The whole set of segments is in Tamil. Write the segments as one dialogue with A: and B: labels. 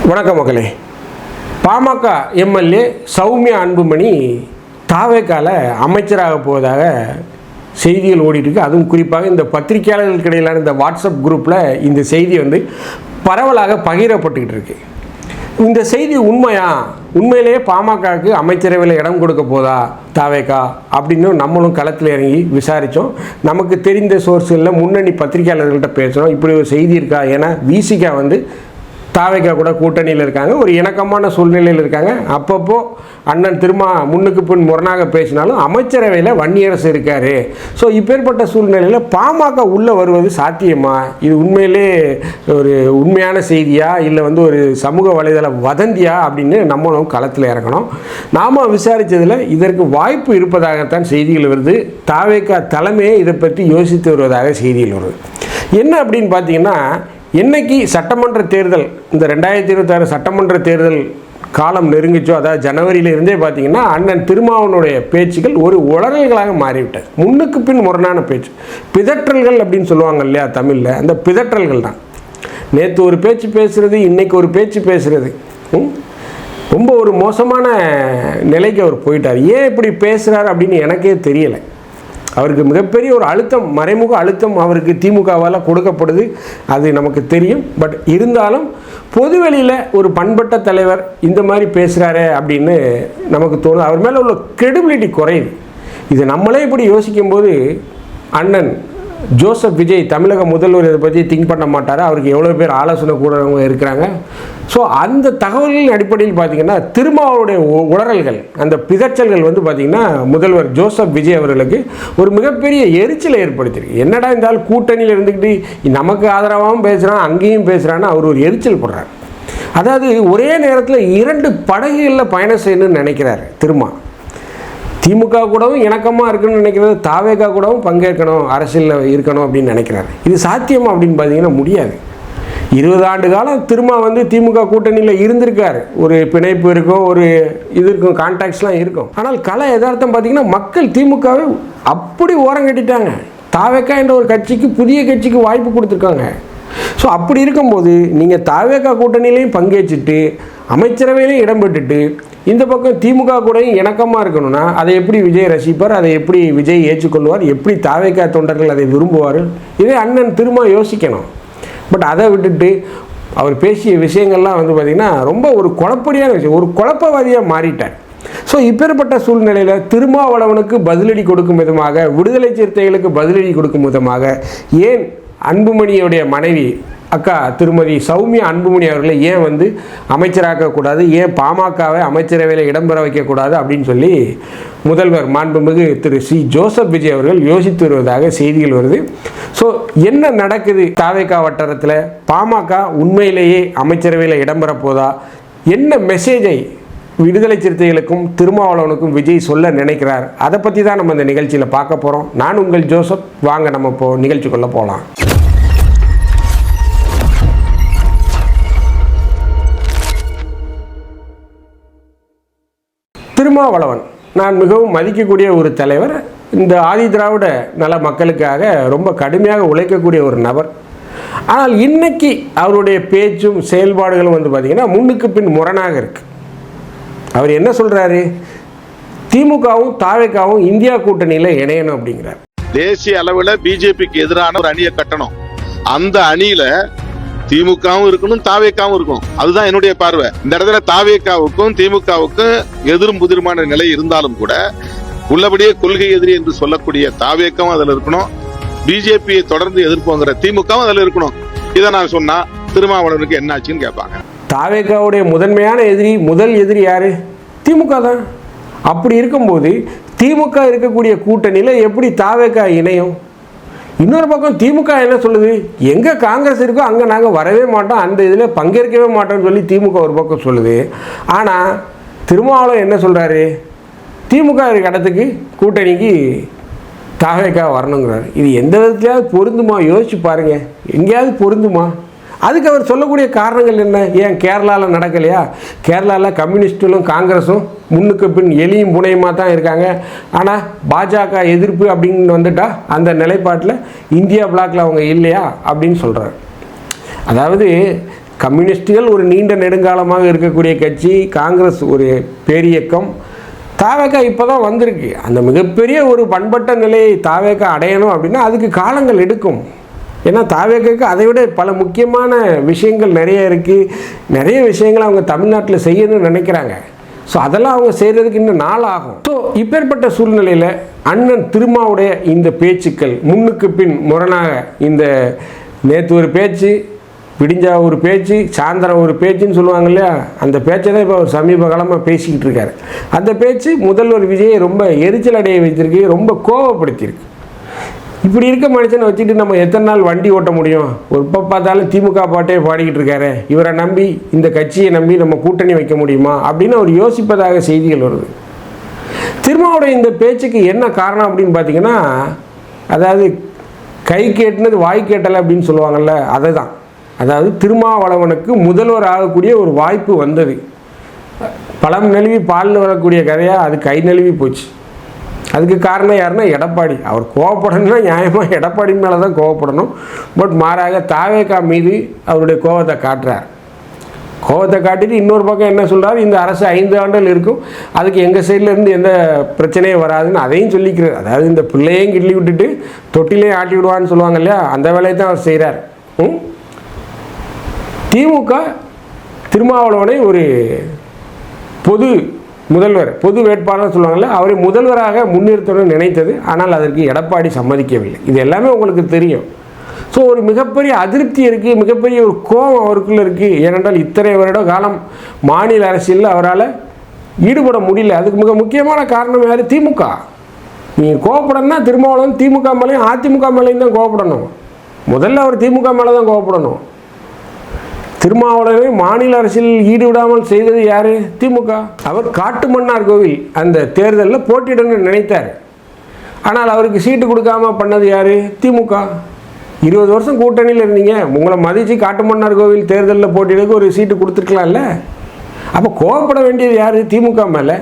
A: வணக்கம் மக்களே. பாமக எம்எல்ஏ சௌமியா அன்புமணி தாவேக்கால அமைச்சராக போவதாக செய்திகள் ஓடிட்டுருக்கு. அதுவும் குறிப்பாக இந்த பத்திரிகையாளர்களுக்கு இடையிலான இந்த வாட்ஸ்அப் குரூப்பில் இந்த செய்தி பரவலாக பகிரப்பட்டுக்கிட்டு இருக்கு. இந்த செய்தி உண்மையிலேயே பாமகவுக்கு அமைச்சரவையில் இடம் கொடுக்க போதா தாவேக்கா அப்படின்னு நம்மளும் களத்தில் இறங்கி விசாரித்தோம். நமக்கு தெரிந்த சோர்ஸ்களில் முன்னணி பத்திரிகையாளர்கள்ட்ட பேசுகிறோம். இப்படி ஒரு செய்தி இருக்கா? ஏன்னா விசிகா தாவேக்கா கூட கூட்டணியில் இருக்காங்க, ஒரு இணக்கமான சூழ்நிலையில் இருக்காங்க. அப்பப்போ அண்ணன் திருமா முன்னுக்கு பின் முரணாக பேசினாலும் அமைச்சரவையில் வன்னியரசு இருக்கார். ஸோ இப்பேற்பட்ட சூழ்நிலையில் பாமக உள்ளே வருவது சாத்தியமா? இது உண்மையிலே ஒரு உண்மையான செய்தியா இல்லை ஒரு சமூக வலைதள வதந்தியா அப்படின்னு நம்மளும் களத்தில் இறங்கணும். நாம் விசாரித்ததில் இதற்கு வாய்ப்பு இருப்பதாகத்தான் செய்திகள் வருது. தாவேக்கா தலைமையே இதை பற்றி யோசித்து வருவதாக செய்திகள் வருது. என்ன அப்படின்னு பார்த்தீங்கன்னா, என்னைக்கு சட்டமன்ற தேர்தல், இந்த 2026 சட்டமன்ற தேர்தல் காலம் நெருங்கிச்சோ, அதாவது ஜனவரியிலிருந்தே பார்த்தீங்கன்னா அண்ணன் திருமாவனுடைய பேச்சுக்கள் ஒரு உளறல்களாக மாறிவிட்டது. முன்னுக்கு பின் முரணான பேச்சு, பிதற்றல்கள் அப்படின்னு சொல்லுவாங்க இல்லையா தமிழில், அந்த பிதற்றல்கள் தான். நேற்று ஒரு பேச்சு பேசுகிறது, இன்றைக்கி ஒரு பேச்சு பேசுகிறது. ரொம்ப ஒரு மோசமான நிலைக்கு அவர் போயிட்டார். ஏன் இப்படி பேசுகிறார் அப்படின்னு எனக்கே தெரியலை. அவருக்கு மிகப்பெரிய ஒரு அழுத்தம், மறைமுக அழுத்தம் அவருக்கு திமுகவால் கொடுக்கப்படுது, அது நமக்கு தெரியும். பட் இருந்தாலும் பொதுவெளியில் ஒரு பண்பட்ட தலைவர் இந்த மாதிரி பேசுகிறாரே அப்படின்னு நமக்கு தோணுது. அவர் மேலே உள்ள கிரெடிபிலிட்டி குறையுது. இது நம்மளே இப்படி யோசிக்கும்போது அண்ணன் ஜோசப் விஜய் தமிழக முதல்வர் இதை பற்றி திங்க் பண்ண மாட்டார். அவருக்கு எவ்வளோ பேர் ஆலோசனை கூடவங்க இருக்கிறாங்க. ஸோ அந்த தகவல்களின் அடிப்படையில் பார்த்திங்கன்னா திருமாவளுடைய உளறல்கள், அந்த பிதற்றல்கள் பார்த்திங்கன்னா முதல்வர் ஜோசப் விஜய் அவர்களுக்கு ஒரு மிகப்பெரிய எரிச்சலை ஏற்படுத்தியிருக்கு. என்னடா இருந்தாலும் கூட்டணியில் இருந்துக்கிட்டு நமக்கு ஆதரவாகவும் பேசுகிறான், அங்கேயும் பேசுகிறான்னு அவர் ஒரு எரிச்சல் போடுறார். அதாவது ஒரே நேரத்தில் 2 படகுகளில் பயணம் செய்யணும்னு நினைக்கிறார் திருமா. திமுக கூடவும் இணக்கமாக இருக்கணும்னு நினைக்கிறது, தாவேக்கா கூடவும் பங்கேற்கணும், அரசியலில் இருக்கணும் அப்படின்னு நினைக்கிறாரு. இது சாத்தியமா அப்படின்னு பார்த்தீங்கன்னா முடியாது. 20 ஆண்டு காலம் திருமா திமுக கூட்டணியில் இருந்திருக்காரு. ஒரு பிணைப்பு இருக்கும், ஒரு இது இருக்கும், கான்டாக்ட்ஸ்லாம் இருக்கும். ஆனால் கலை யதார்த்தம் பார்த்தீங்கன்னா மக்கள் திமுகவை அப்படி ஓரம் கட்டிட்டாங்க. தாவேக்கா என்ற ஒரு கட்சிக்கு, புதிய கட்சிக்கு வாய்ப்பு கொடுத்துருக்காங்க. ஸோ அப்படி இருக்கும்போது நீங்கள் தாவேக்கா கூட்டணியிலையும் பங்கேற்றுட்டு அமைச்சரவையிலையும் இடம் பெற்றுட்டு இந்த பக்கம் திமுக கூட இணக்கமாக இருக்கணும்னா அதை எப்படி விஜய் ரசிப்பார்? அதை எப்படி விஜய் ஏற்றுக்கொள்வார்? எப்படி தாவேக்கா தொண்டர்கள் அதை விரும்புவார்கள்? இதே அண்ணன் திரும்ப யோசிக்கணும். பட் அதை விட்டுட்டு அவர் பேசிய விஷயங்கள்லாம் பார்த்திங்கன்னா ரொம்ப ஒரு குழப்படியான விஷயம், ஒரு குழப்பவாதியாக மாறிட்டார். ஸோ இப்பேற்பட்ட சூழ்நிலையில் திருமாவளவனுக்கு பதிலடி கொடுக்கும் விதமாக, விடுதலை சிறுத்தைகளுக்கு பதிலடி கொடுக்கும் விதமாக, ஏன் அன்புமணியுடைய மனைவி அக்கா திருமதி சௌமியா அன்புமணி அவர்களை ஏன் அமைச்சராக்கக்கூடாது, ஏன் பாமகவை அமைச்சரவையில் இடம்பெற வைக்கக்கூடாது அப்படின்னு சொல்லி முதல்வர் மாண்புமிகு திரு சி ஜோசப் விஜய் அவர்கள் யோசித்து வருவதாக செய்திகள் வருது. ஸோ என்ன நடக்குது தாவேக்கா வட்டாரத்தில்? பாமக உண்மையிலேயே அமைச்சரவையில் இடம்பெற போதா? என்ன மெசேஜை விடுதலை சிறுத்தைகளுக்கும் திருமாவளவனுக்கும் விஜய் சொல்ல நினைக்கிறார்? அதை பற்றி தான் நம்ம இந்த நிகழ்ச்சியில் பார்க்க போகிறோம். நான் உங்கள் ஜோசப். வாங்க நம்ம இப்போ நிகழ்ச்சிக்குள்ளே போகலாம். திருமாவளவன் நான் மிகவும் மதிக்கக்கூடிய ஒரு தலைவர். இந்த ஆதி திராவிட நல மக்களுக்காக ரொம்ப கடுமையாக உழைக்கக்கூடிய ஒரு நபர். ஆனால் இன்னைக்கு அவருடைய பேச்சும் செயல்பாடுகளும் பார்த்திங்கன்னா முன்னுக்கு பின் முரணாக இருக்குது. அவர் என்ன சொல்கிறாரு? திமுகவும் தாவேக்காவும் இந்தியா கூட்டணியில் இணையணும் அப்படிங்கிறார்.
B: தேசிய அளவில் பிஜேபிக்கு எதிரான ஒரு அணியை கட்டணும். அந்த அணியில திமுகவும் இருக்கணும், தாவேக்காவும் இருக்கணும். அதுதான் என்னுடைய பார்வை. இந்த இடத்துல தாவேக்காவுக்கும் திமுகவுக்கும் எதிரும் புதிருமான நிலை இருந்தாலும் கூட உள்ளபடியே கொள்கை எதிரி என்று சொல்லக்கூடிய தாவேக்காவும் அதுல இருக்கணும், பிஜேபியை தொடர்ந்து எதிர்ப்போங்கிற திமுகவும் அதுல இருக்கணும். இதை நான் சொன்னா திருமாவளவனுக்கு என்ன ஆச்சுன்னு கேட்பாங்க.
A: தாவேக்காவுடைய முதன்மையான எதிரி, முதல் எதிரி யாரு? திமுக தான். அப்படி இருக்கும்போது திமுக இருக்கக்கூடிய கூட்டணியில் எப்படி தாவேக்கா இணையும்? இன்னொரு பக்கம் திமுக என்ன சொல்லுது? எங்கே காங்கிரஸ் இருக்கோ அங்கே நாங்கள் வரவே மாட்டோம், அந்த இதில் பங்கேற்கவே மாட்டோம்னு சொல்லி திமுக ஒரு பக்கம் சொல்லுது. ஆனால் திருமாவளவன் என்ன சொல்கிறாரு? திமுக இருக்க இடத்துக்கு கூட்டணிக்கு தாவேக்கா வரணுங்கிறாரு. இது எந்த விதத்துலையாவது பொருந்துமா? யோசிச்சு பாருங்கள், எங்கேயாவது பொருந்துமா? அதுக்கு அவர் சொல்லக்கூடிய காரணங்கள் என்ன? ஏன் கேரளாவில் நடக்கலையா? கேரளாவில் கம்யூனிஸ்டுகளும் காங்கிரஸும் முன்னுக்கு பின் எலியும் புனையுமா தான் இருக்காங்க. ஆனால் பாஜக எதிர்ப்பு அப்படின்னு வந்துட்டா அந்த நிலைப்பாட்டில் இந்தியா பிளாக்ல அவங்க இல்லையா அப்படின்னு சொல்கிறார். அதாவது கம்யூனிஸ்டுகள் ஒரு நீண்ட நெடுங்காலமாக இருக்கக்கூடிய கட்சி, காங்கிரஸ் ஒரு பேரியக்கம், தாவேக்கா இப்போ தான் வந்திருக்கு. அந்த மிகப்பெரிய ஒரு பண்பட்ட நிலையை தாவேக்கா அடையணும் அப்படின்னா அதுக்கு காலங்கள் எடுக்கும். ஏன்னா தாவேக்காவுக்கு அதை விட பல முக்கியமான விஷயங்கள் நிறைய இருக்குது. நிறைய விஷயங்களை அவங்க தமிழ்நாட்டில் செய்யணும்னு நினைக்கிறாங்க. ஸோ அதெல்லாம் அவங்க செய்கிறதுக்கு இன்னும் நாள் ஆகும். ஸோ இப்பேற்பட்ட சூழ்நிலையில் அண்ணன் திருமாவுடைய இந்த பேச்சுக்கள் முன்னுக்கு பின் முரணாக, இந்த நேற்று ஒரு பேச்சு, விடிஞ்சா ஒரு பேச்சு, சாயந்தரம் ஒரு பேச்சுன்னு சொல்லுவாங்க இல்லையா, அந்த பேச்சை தான் இப்போ அவர் சமீப காலமாக பேசிக்கிட்டு இருக்காரு. அந்த பேச்சு முதல்வர் விஜயை ரொம்ப எரிச்சல் அடைய வைத்திருக்கு, ரொம்ப கோபப்படுத்தியிருக்கு. இப்படி இருக்க மனுஷனை வச்சுட்டு நம்ம எத்தனை நாள் வண்டி ஓட்ட முடியும்? ஒரு இப்போ பார்த்தாலும் திமுக பாட்டே பாடிக்கிட்டு இருக்காரு, இவரை நம்பி, இந்த கட்சியை நம்பி நம்ம கூட்டணி வைக்க முடியுமா அப்படின்னு அவர் யோசிப்பதாக செய்திகள் வருது. திருமாவுடைய இந்த பேச்சுக்கு என்ன காரணம் அப்படின்னு பார்த்தீங்கன்னா, அதாவது கை கேட்டுனது வாய் கேட்டலை அப்படின்னு சொல்லுவாங்கள்ல, அதை தான். அதாவது திருமாவளவனுக்கு முதல்வர் ஆகக்கூடிய ஒரு வாய்ப்பு வந்தது. பழம் நழுவி பாலில் வரக்கூடிய கதையாக அது கை நழுவி போச்சு. அதுக்கு காரணம் யாருன்னா எடப்பாடி. அவர் கோவப்படணும்னா நியாயமாக எடப்பாடி மேலே தான் கோவப்படணும். பட் மாறாக தாவேக்கா மீது அவருடைய கோபத்தை காட்டுறார். கோபத்தை காட்டிட்டு இன்னொரு பக்கம் என்ன சொல்கிறார், இந்த அரசு 5 ஆண்டுகள் இருக்கும், அதுக்கு எங்கள் சைட்லேருந்து எந்த பிரச்சனையும் வராதுன்னு அதையும் சொல்லிக்கிறார். அதாவது இந்த பிள்ளையும் கிள்ளி விட்டுட்டு தொட்டிலையும் ஆட்டி விடுவான்னு சொல்லுவாங்க இல்லையா, அந்த வேலையை தான் அவர் செய்கிறார். திமுக திருமாவளவனை ஒரு பொது முதல்வர், பொது வேட்பாளர் சொல்லுவாங்கள்ல, அவரை முதல்வராக முன்னிறுத்தணும்னு நினைத்தது. ஆனால் அதற்கு எடப்பாடி சம்மதிக்கவில்லை. இது எல்லாமே உங்களுக்கு தெரியும். ஸோ ஒரு மிகப்பெரிய அதிருப்தி இருக்குது, மிகப்பெரிய ஒரு கோபம் அவருக்குள்ளே இருக்குது. ஏனென்றால் இத்தனை வருட காலம் மாநில அரசியலில் அவரால் ஈடுபட முடியல. அதுக்கு மிக முக்கியமான காரணம் யார்? திமுக. நீங்கள் கோவப்படணும்னா திருமாவளவன் திமுக மேலேயும் அதிமுக மேலேயும் தான் கோவப்படணும். முதல்ல அவர் திமுக மேலே தான் கோவப்படணும். திருமாவளவனை மாநில அரசியலில் ஈடுவிடாமல் செய்தது யார்? திமுக. அவர் காட்டுமன்னார் கோவில் அந்த தேர்தலில் போட்டியிடணும்னு நினைத்தார். ஆனால் அவருக்கு சீட்டு கொடுக்காம பண்ணது யார்? திமுக. 20 வருஷம் கூட்டணியில் இருந்தீங்க, உங்களை மதித்து காட்டுமன்னார் கோவில் தேர்தலில் போட்டியிடக்கு ஒரு சீட்டு கொடுத்துருக்கலாம்ல. அப்போ கோவப்பட வேண்டியது யார்? திமுக மேலே.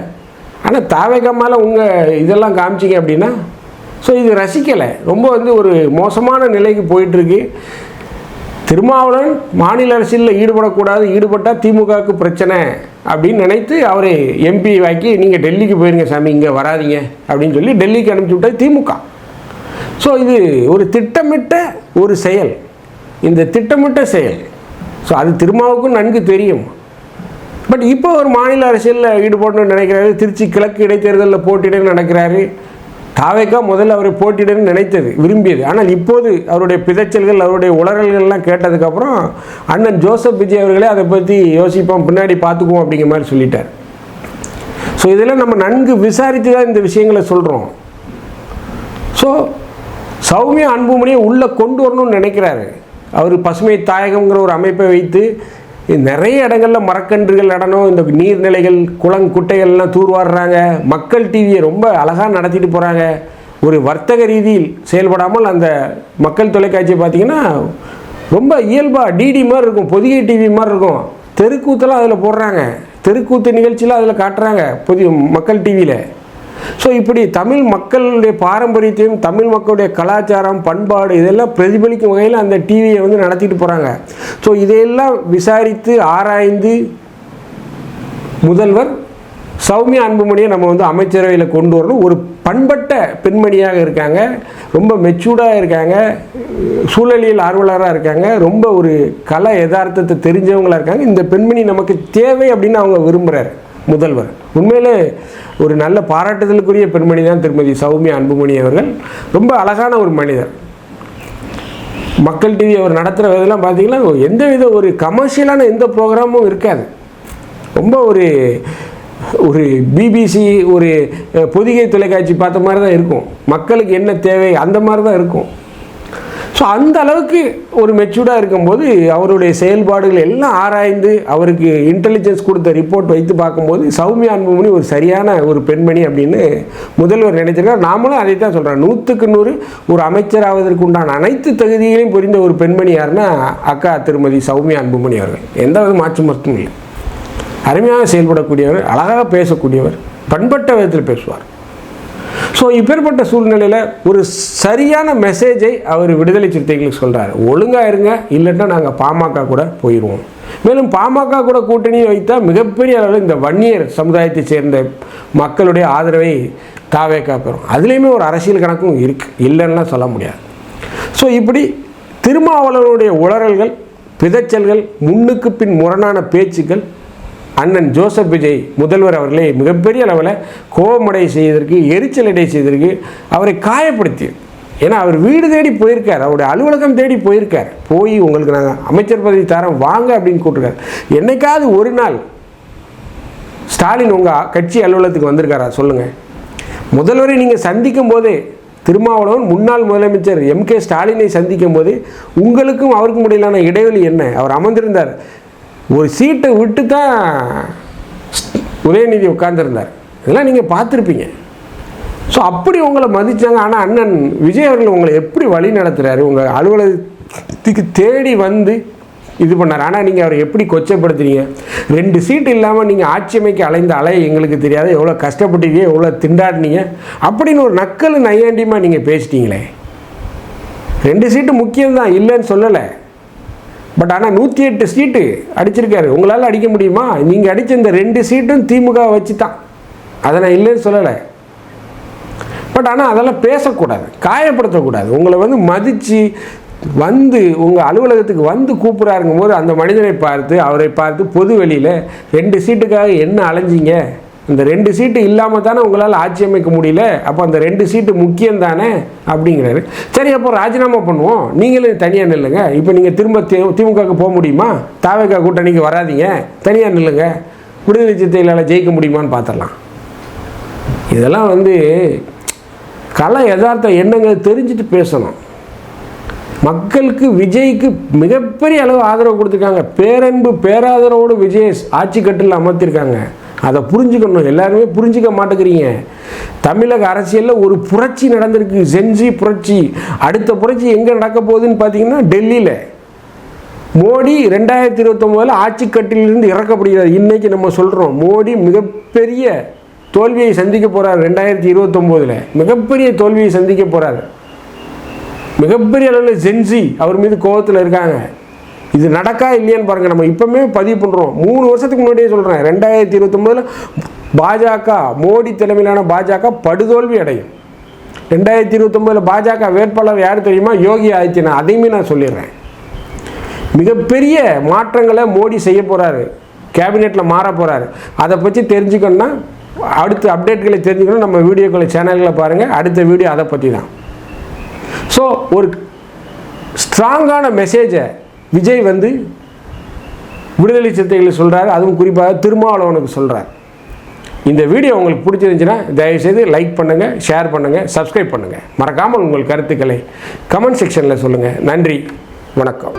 A: ஆனால் தாவேக்கா மேலே உங்கள் இதெல்லாம் காமிச்சிங்க அப்படின்னா, ஸோ இது ரசிக்கலை. ரொம்ப ஒரு மோசமான நிலைக்கு போயிட்டுருக்கு. திருமாவளவன் மாநில அரசியலில் ஈடுபடக்கூடாது, ஈடுபட்டால் திமுகவுக்கு பிரச்சனை அப்படின்னு நினைத்து அவரை எம்பி வாக்கி நீங்கள் டெல்லிக்கு போயிருங்க சாமி, இங்கே வராதிங்க அப்படின்னு சொல்லி டெல்லிக்கு அனுப்பிச்சி விட்டார் திமுக. ஸோ இது ஒரு திட்டமிட்ட ஒரு செயல், இந்த திட்டமிட்ட செயல். ஸோ அது திருமாவுக்கும் நன்கு தெரியும். பட் இப்போ ஒரு மாநில அரசியலில் ஈடுபடணும்னு நினைக்கிறாரு. திருச்சி கிழக்கு இடைத்தேர்தலில் போட்டியிடன்னு நினைக்கிறாரு. தாவேக்கா முதல்ல அவரை போட்டியிடன்னு நினைத்தது, விரும்பியது. ஆனால் இப்போது அவருடைய பிதைச்சல்கள், அவருடைய உளறல்கள்லாம் கேட்டதுக்கப்புறம் அண்ணன் ஜோசப் விஜய் அவர்களே அதை பற்றி யோசிப்போம், பின்னாடி பார்த்துக்குவோம் அப்படிங்கிற மாதிரி சொல்லிட்டார். ஸோ இதெல்லாம் நம்ம நன்கு விசாரித்து தான் இந்த விஷயங்களை சொல்கிறோம். ஸோ சௌமியா அன்புமணியை உள்ளே கொண்டு வரணும்னு நினைக்கிறாரு. அவர் பசுமை தாயகம்ங்கிற ஒரு அமைப்பை வைத்து நிறைய இடங்களில் மரக்கன்றுகள் நடனம், இந்த நீர்நிலைகள், குளங்குட்டைகள்லாம் தூர்வாடுறாங்க. மக்கள் டிவியை ரொம்ப அழகாக நடத்திட்டு போகிறாங்க. ஒரு வர்த்தக ரீதியில் செயல்படாமல் அந்த மக்கள் தொலைக்காட்சியை பார்த்திங்கன்னா ரொம்ப இயல்பாக டிடி மாதிரி இருக்கும், பொதிகை டிவி மாதிரி இருக்கும். தெருக்கூத்தெல்லாம் அதில் போடுறாங்க, தெருக்கூத்து நிகழ்ச்சியெலாம் அதில் காட்டுறாங்க மக்கள் டிவியில். ஸோ இப்படி தமிழ் மக்களுடைய பாரம்பரியத்தையும் தமிழ் மக்களுடைய கலாச்சாரம், பண்பாடு இதெல்லாம் பிரதிபலிக்கும் வகையில் அந்த டிவியை நடத்திட்டு போகிறாங்க. ஸோ இதையெல்லாம் விசாரித்து ஆராய்ந்து முதல்வர் சௌமியா அன்புமணியை நம்ம அமைச்சரவையில் கொண்டு வரணும். ஒரு பண்பட்ட பெண்மணியாக இருக்காங்க, ரொம்ப மெச்சூர்டாக இருக்காங்க, சூழலியல் ஆர்வலராக இருக்காங்க, ரொம்ப ஒரு கலை யதார்த்தத்தை தெரிஞ்சவங்களாக இருக்காங்க. இந்த பெண்மணி நமக்கு தேவை அப்படின்னு அவங்க விரும்புகிறார் முதல்வர். உண்மையிலே ஒரு நல்ல பாராட்டுதலுக்குரிய பெண்மணி தான் திருமதி சௌமியா அன்புமணி அவர்கள். ரொம்ப அழகான ஒரு மனிதர். மக்கள் டிவி அவர் நடத்துகிற இதெல்லாம் பார்த்தீங்கன்னா எந்தவித ஒரு கமர்ஷியலான எந்த ப்ரோக்ராமும் இருக்காது. ரொம்ப ஒரு பிபிசி, ஒரு பொதிகை தொலைக்காட்சி பார்த்த மாதிரி தான் இருக்கும். மக்களுக்கு என்ன தேவை அந்த மாதிரி தான் இருக்கும். ஸோ அந்த அளவுக்கு ஒரு மெச்சூர்டாக இருக்கும்போது அவருடைய செயல்பாடுகள் எல்லாம் ஆராய்ந்து அவருக்கு இன்டெலிஜென்ஸ் கொடுத்த ரிப்போர்ட் வைத்து பார்க்கும்போது சௌமியா அன்புமணி ஒரு சரியான ஒரு பெண்மணி அப்படின்னு முதல்வர் நினைச்சிருக்கார். நாமளும் அதை தான் சொல்கிறோம். 100க்கு 100 ஒரு அமைச்சராவதற்கு உண்டான அனைத்து தகுதிகளையும் புரிந்த ஒரு பெண்மணி யாருன்னா அக்கா திருமதி சௌமியா அன்புமணி அவர்கள். எந்த மாற்று மருத்துவம் இல்லை. அருமையாக செயல்படக்கூடியவர், அழகாக பேசக்கூடியவர், பண்பட்ட விதத்தில் பேசுவார். ஸோ இப்பேற்பட்ட சூழ்நிலையில் ஒரு சரியான மெசேஜை அவர் விடுதலை சிறுத்தைகளுக்கு சொல்கிறார். ஒழுங்காக இருங்க, இல்லைன்னா நாங்கள் பாமக கூட போயிடுவோம். மேலும் பாமக கூட கூட்டணி வைத்தால் மிகப்பெரிய அளவில் இந்த வன்னியர் சமுதாயத்தை சேர்ந்த மக்களுடைய ஆதரவை தாவேக்கா பெறும். அதுலேயுமே ஒரு அரசியல் கணக்கும் இருக்குது, இல்லைன்னா சொல்ல முடியாது. ஸோ இப்படி திருமாவளவனுடைய உளறல்கள், பிதச்சல்கள், முன்னுக்கு பின் முரணான பேச்சுக்கள் அண்ணன் ஜோசப் விஜய் முதல்வர் அவர்களை மிகப்பெரிய அளவில் கோபமடை செய்வதற்கு, எரிச்சலடை செய்வதற்கு, அவரை காயப்படுத்தி. ஏன்னா அவர் வீடு தேடி போயிருக்கார், அவருடைய அலுவலகம் தேடி போயிருக்கார். போய் உங்களுக்கு நாங்கள் அமைச்சர் பதவி தரோம் வாங்க அப்படின்னு கூப்பிட்டுருக்காரு. என்னைக்காவது ஒரு நாள் ஸ்டாலின் உங்கள் கட்சி அலுவலகத்துக்கு வந்திருக்காரா சொல்லுங்கள்? முதல்வரை நீங்கள் சந்திக்கும் போதே, திருமாவளவன் முன்னாள் முதலமைச்சர் MK ஸ்டாலினை சந்திக்கும் போது உங்களுக்கும் அவருக்கும் இடையிலான இடைவெளி என்ன? அவர் அமர்ந்திருந்தார், ஒரு சீட்டை விட்டு தான் உதயநிதி உட்கார்ந்துருந்தார். இதெல்லாம் நீங்கள் பார்த்துருப்பீங்க. ஸோ அப்படி உங்களை மதித்தாங்க. ஆனால் அண்ணன் விஜய் அவர்கள் உங்களை எப்படி வழி நடத்துகிறாரு? உங்கள் அலுவலகத்துக்கு தேடி வந்து இது பண்ணார். ஆனால் நீங்கள் அவரை எப்படி கொச்சப்படுத்துறீங்க? 2 சீட்டு இல்லாமல் நீங்கள் ஆட்சி அமைக்க அலைந்த அலை எங்களுக்கு தெரியாது, எவ்வளோ கஷ்டப்பட்டீங்க, எவ்வளோ திண்டாடினீங்க அப்படின்னு ஒரு நக்கல் நையாண்டியமாக நீங்கள் பேசிட்டீங்களே. 2 சீட்டு முக்கியம்தான், இல்லைன்னு சொல்லலை. பட் ஆனால் 108 சீட்டு அடிச்சிருக்காரு. உங்களால் அடிக்க முடியுமா? நீங்கள் அடித்த இந்த 2 சீட்டும் திமுக வச்சு தான், அதை நான் இல்லைன்னு சொல்லலை. பட் ஆனால் அதெல்லாம் பேசக்கூடாது, காயப்படுத்தக்கூடாது. உங்களை வந்து மதித்து வந்து உங்கள் அலுவலகத்துக்கு வந்து கூப்பிட்றாருங்கும் போது அந்த மனிதனை பார்த்து, அவரை பார்த்து பொது வெளியில் 2 சீட்டுக்காக என்ன அலைஞ்சிங்க? இந்த 2 சீட்டு இல்லாமல் தானே உங்களால் ஆட்சி அமைக்க முடியல, அப்போ அந்த 2 சீட்டு முக்கியம் தானே அப்படிங்கிறாரு. சரி, அப்போ ராஜினாமா பண்ணுவோம், நீங்களும் தனியாக நில்லுங்க. இப்போ நீங்கள் திரும்ப திமுகவுக்கு போக முடியுமா? தாவேக்கா கூட்டணிக்கு வராதிங்க, தனியாக நில்லுங்க, விடுதலை சிறுத்தைகளால் ஜெயிக்க முடியுமான்னு பார்த்துடலாம். இதெல்லாம் வந்து கலை யதார்த்தம் என்னங்க தெரிஞ்சுட்டு பேசணும். மக்களுக்கு விஜய்க்கு மிகப்பெரிய அளவு ஆதரவு கொடுத்துருக்காங்க. பேரன்பு பேராதரவோடு விஜய் ஆட்சி கட்டில் அமர்த்திருக்காங்க. அதை புரிஞ்சுக்கணும். எல்லாருமே புரிஞ்சிக்க மாட்டேங்கிறீங்க. தமிழக அரசியலில் ஒரு புரட்சி நடந்திருக்கு, செஞ்சி புரட்சி. அடுத்த புரட்சி எங்கே நடக்க போகுதுன்னு பார்த்தீங்கன்னா டெல்லியில். மோடி 2029 ஆட்சி கட்டிலிருந்து இறக்கப்படுகிறார். இன்றைக்கி நம்ம சொல்கிறோம் மோடி மிகப்பெரிய தோல்வியை சந்திக்க போகிறார். 2029 மிகப்பெரிய தோல்வியை சந்திக்க போகிறார். மிகப்பெரிய அளவில் ஜென்சி அவர் மீது கோபத்தில் இருக்காங்க. இது நடக்கா இல்லையான்னு பாருங்கள். நம்ம இப்போவுமே பதிவு பண்ணுறோம். 3 வருஷத்துக்கு முன்னாடியே சொல்கிறேன், 2029 பாஜக, மோடி தலைமையிலான பாஜக படுதோல்வி அடையும். 2029 பாஜக வேட்பாளர் யார் தெரியுமா? யோகி ஆதித்யநாத். அதையுமே நான் சொல்லிடுறேன். மிகப்பெரிய மாற்றங்களை மோடி செய்ய போகிறாரு, கேபினெட்டில் மாற போகிறாரு. அதை பற்றி தெரிஞ்சுக்கணுன்னா, அடுத்த அப்டேட்களை தெரிஞ்சுக்கணும், நம்ம வீடியோக்களை சேனல்களை பாருங்கள். அடுத்த வீடியோ அதை பற்றி தான். ஸோ ஒரு ஸ்ட்ராங்கான மெசேஜை விஜய் வந்து விடுதலை சிறுத்தைகளுக்கு சொல்கிறாரு, அதுவும் குறிப்பாக திருமாவளவனுக்கு சொல்கிறார். இந்த வீடியோ உங்களுக்கு பிடிச்சிருந்துச்சுன்னா தயவுசெய்து லைக் பண்ணுங்கள், ஷேர் பண்ணுங்கள், சப்ஸ்கிரைப் பண்ணுங்கள். மறக்காமல் உங்கள் கருத்துக்களை கமெண்ட் செக்ஷனில் சொல்லுங்கள். நன்றி, வணக்கம்.